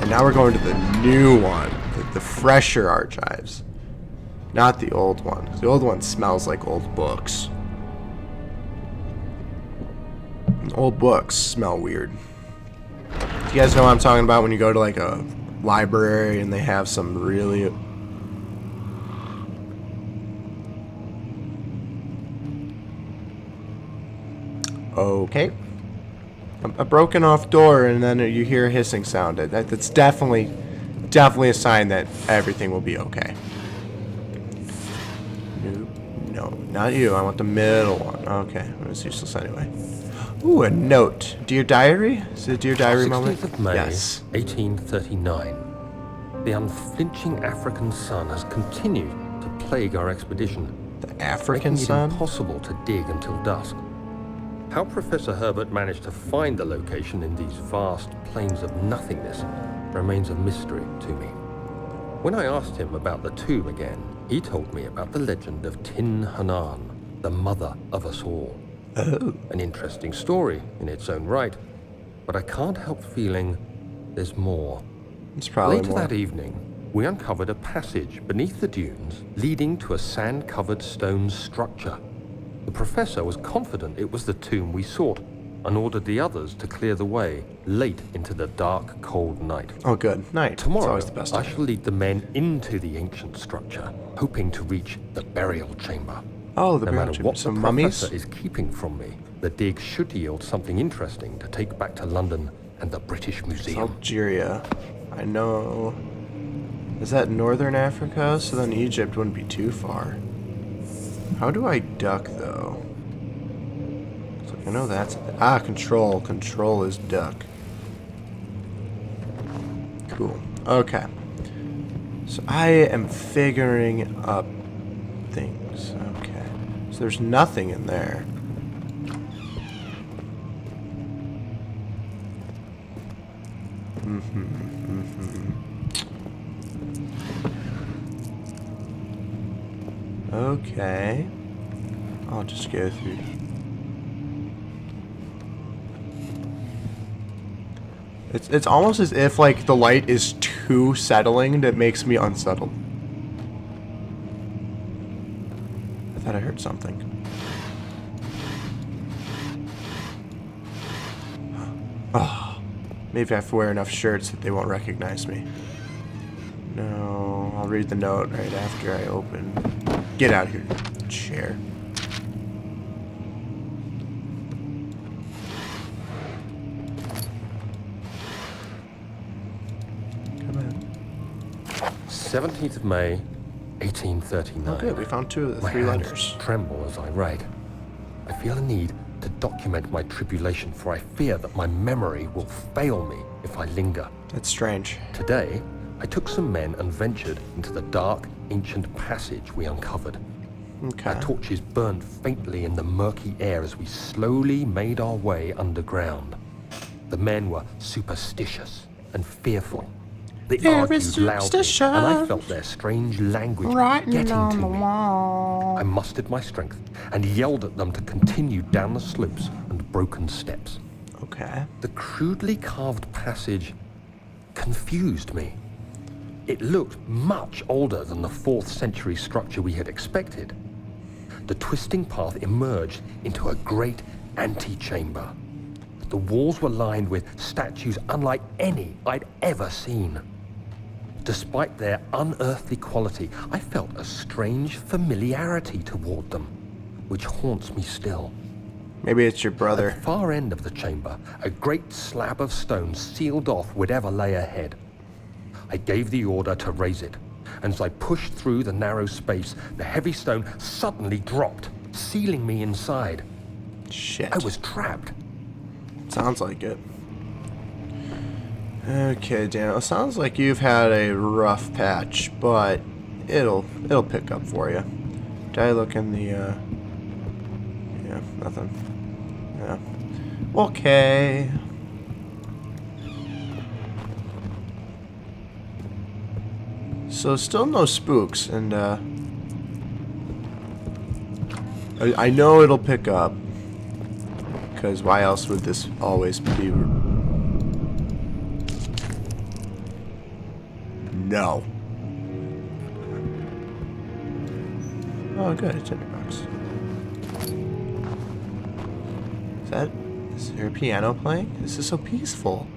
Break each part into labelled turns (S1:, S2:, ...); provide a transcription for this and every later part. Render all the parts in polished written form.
S1: now we're going to the new one. The fresher archives. Not the old one. The old one smells like old books. And old books smell weird. Do you guys know what I'm talking about when you go to like a library and they have some really... Okay. A broken off door and then you hear a hissing sound. That's definitely a sign that everything will be okay. No, not you. I want the middle one. Okay, it's useless anyway. Ooh, a note. Dear Diary? Is it a Dear Diary moment?
S2: 16th of May,
S1: yes.
S2: 1839. The unflinching African sun has continued to plague our expedition.
S1: The African
S2: making
S1: sun?
S2: it impossible to dig until dusk. How Professor Herbert managed to find the location in these vast plains of nothingness remains a mystery to me. When I asked him about the tomb again, he told me about the legend of Tin Hanan, the mother of us all.
S1: Oh.
S2: An interesting story in its own right, but I can't help feeling there's more.
S1: It's probably
S2: Later
S1: more.
S2: that evening, we uncovered a passage beneath the dunes leading to a sand-covered stone structure. The professor was confident it was the tomb we sought and ordered the others to clear the way late into the dark, cold night.
S1: Oh, good. Night. It's
S2: Tomorrow,
S1: always the best
S2: I
S1: time.
S2: shall lead the men into the ancient structure, hoping to reach the burial chamber.
S1: Oh, the
S2: No
S1: burial
S2: matter
S1: chamber.
S2: what the
S1: Some mummies?
S2: professor is keeping from me, the dig should yield something interesting to take back to London and the British Museum.
S1: Algeria. I know. Is that northern Africa? So then Egypt wouldn't be too far. How do I duck, though? It's like, I know that's... control. Control is duck. Cool. Okay. So I am figuring up things. Okay. So there's nothing in there. Okay. I'll just go through. It's almost as if like the light is too settling that makes me unsettled. I thought I heard something. Oh, maybe I have to wear enough shirts that they won't recognize me. No, I'll read the note right after I open. Get out of here, chair. Come on.
S2: 17th of May, 1839.
S1: Okay, we found two of the
S2: My
S1: three
S2: hands
S1: letters.
S2: tremble as I write. I feel a need to document my tribulation, for I fear that my memory will fail me if I linger.
S1: That's strange.
S2: Today, I took some men and ventured into the dark, ancient passage we uncovered.
S1: Okay.
S2: Our torches burned faintly in the murky air as we slowly made our way underground. The men were superstitious and fearful. They argued loudly, and I felt their strange language getting to me. I mustered my strength and yelled at them to continue down the slopes and broken steps.
S1: Okay.
S2: The crudely carved passage confused me. It looked much older than the 4th century structure we had expected. The twisting path emerged into a great antechamber. The walls were lined with statues unlike any I'd ever seen. Despite their unearthly quality, I felt a strange familiarity toward them, which haunts me still.
S1: Maybe it's your brother.
S2: At the far end of the chamber, a great slab of stone sealed off whatever lay ahead. I gave the order to raise it, and as I pushed through the narrow space, the heavy stone suddenly dropped, sealing me inside.
S1: Shit.
S2: I was trapped.
S1: Sounds like it. Okay, Daniel. It sounds like you've had a rough patch, but it'll pick up for you. Did I look in the yeah, nothing. Yeah. Okay. So still no spooks, and I know it'll pick up, because why else would this always be? no. Oh, good. A tinderbox. Is there a piano playing? This is so peaceful.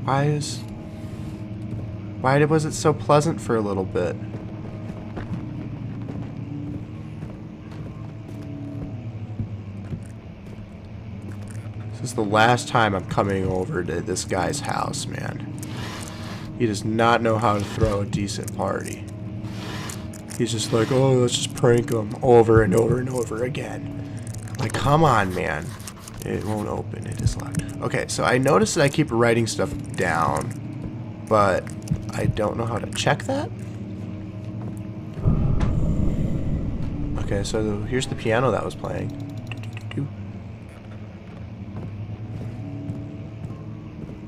S1: Why was it so pleasant for a little bit? This is the last time I'm coming over to this guy's house, man. He does not know how to throw a decent party. He's just like, oh, let's just prank him over and over and over again. Like, come on, man. It won't open. It is locked. Okay, so I noticed that I keep writing stuff down, but I don't know how to check that. Okay, so here's the piano that was playing.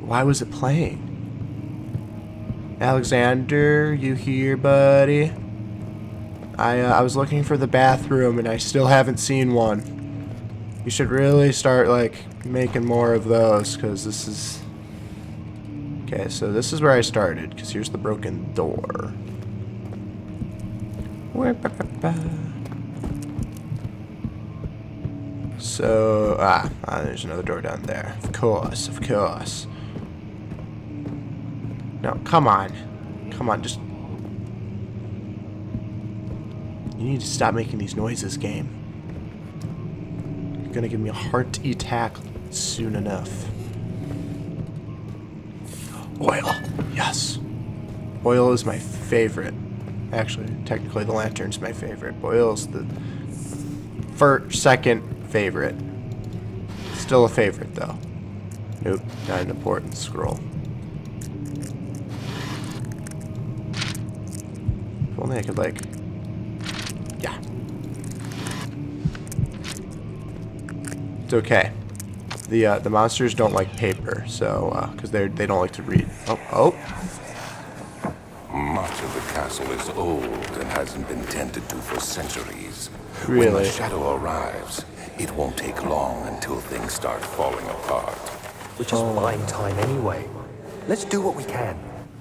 S1: Why was it playing? Alexander, you here, buddy? I was looking for the bathroom and I still haven't seen one. You should really start, like, making more of those, because this is... Okay, so this is where I started, because here's the broken door. So, there's another door down there. Of course, of course. No, come on. Come on, just... You need to stop making these noises, game. You're gonna give me a heart attack soon enough. Oil. Yes. Oil is my favorite. Actually, technically the lantern's my favorite. Oil's the second favorite. Still a favorite, though. Nope, not an important scroll. If only I could, like... Yeah. It's okay. The monsters don't like paper, so because they don't like to read. Oh.
S3: Much of the castle is old and hasn't been tended to for centuries.
S1: Really?
S3: When the shadow arrives, it won't take long until things start falling apart.
S2: We're just buying time anyway. Let's do what we can.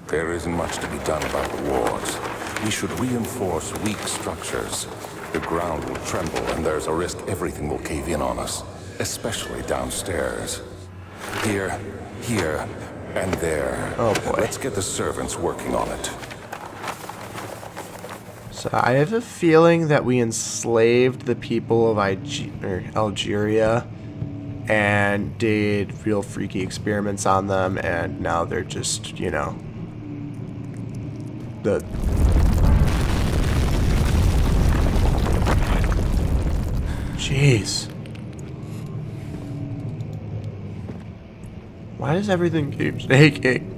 S3: There isn't much to be done about the walls. We should reinforce weak structures. The ground will tremble and there's a risk everything will cave in on us, especially downstairs. Here, and there.
S1: Oh boy.
S3: Let's get the servants working on it.
S1: So I have a feeling that we enslaved the people of Algeria and did real freaky experiments on them, and now they're just, you know, the... Jeez. Why does everything keep shaking?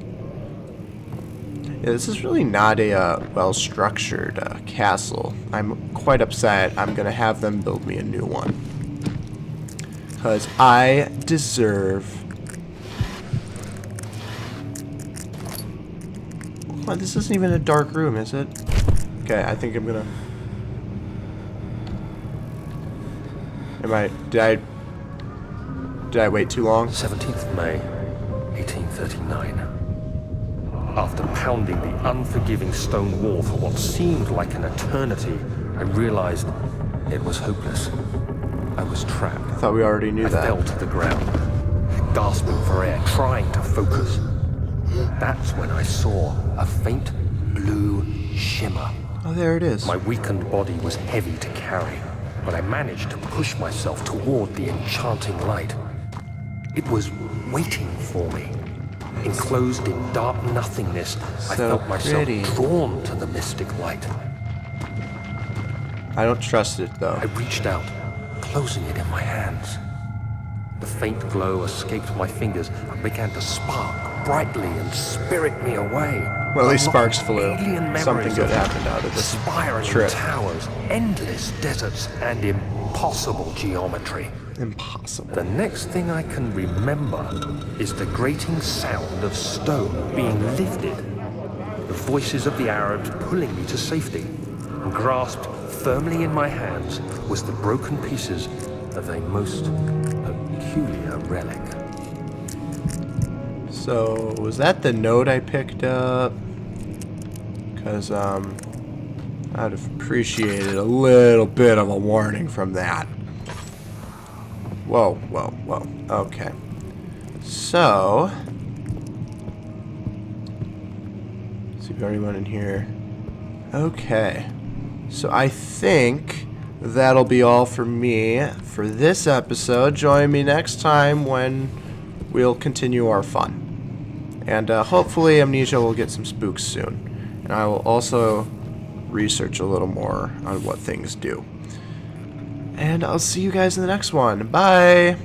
S1: Yeah, this is really not a well-structured castle. I'm quite upset. I'm gonna have them build me a new one. Because I deserve... Well, this isn't even a dark room, is it? Okay, I think I'm gonna... Did I wait too long?
S2: 17th of May, 1839. After pounding the unforgiving stone wall for what seemed like an eternity, I realized it was hopeless. I was trapped.
S1: I thought we already knew that.
S2: I fell to the ground, gasping for air, trying to focus. That's when I saw a faint blue shimmer.
S1: Oh, there it is.
S2: My weakened body was heavy to carry, but I managed to push myself toward the enchanting light. It was waiting for me. Enclosed in dark nothingness, I felt myself drawn to the mystic light.
S1: I don't trust it, though.
S2: I reached out, closing it in my hands. The faint glow escaped my fingers and began to spark brightly and spirit me away.
S1: Well, at least sparks flew.
S2: Something
S1: good happened out of this
S2: Spiraling
S1: trip.
S2: towers, endless deserts, and impossible geometry.
S1: Impossible.
S2: The next thing I can remember is the grating sound of stone being lifted, the voices of the Arabs pulling me to safety, and grasped firmly in my hands was the broken pieces of a most peculiar relic.
S1: So, was that the note I picked up? Because, I'd have appreciated a little bit of a warning from that. Whoa, whoa, whoa. Okay. So, let's see if anyone in here. Okay. So I think that'll be all for me for this episode. Join me next time when we'll continue our fun. And hopefully Amnesia will get some spooks soon. And I will also research a little more on what things do. And I'll see you guys in the next one. Bye!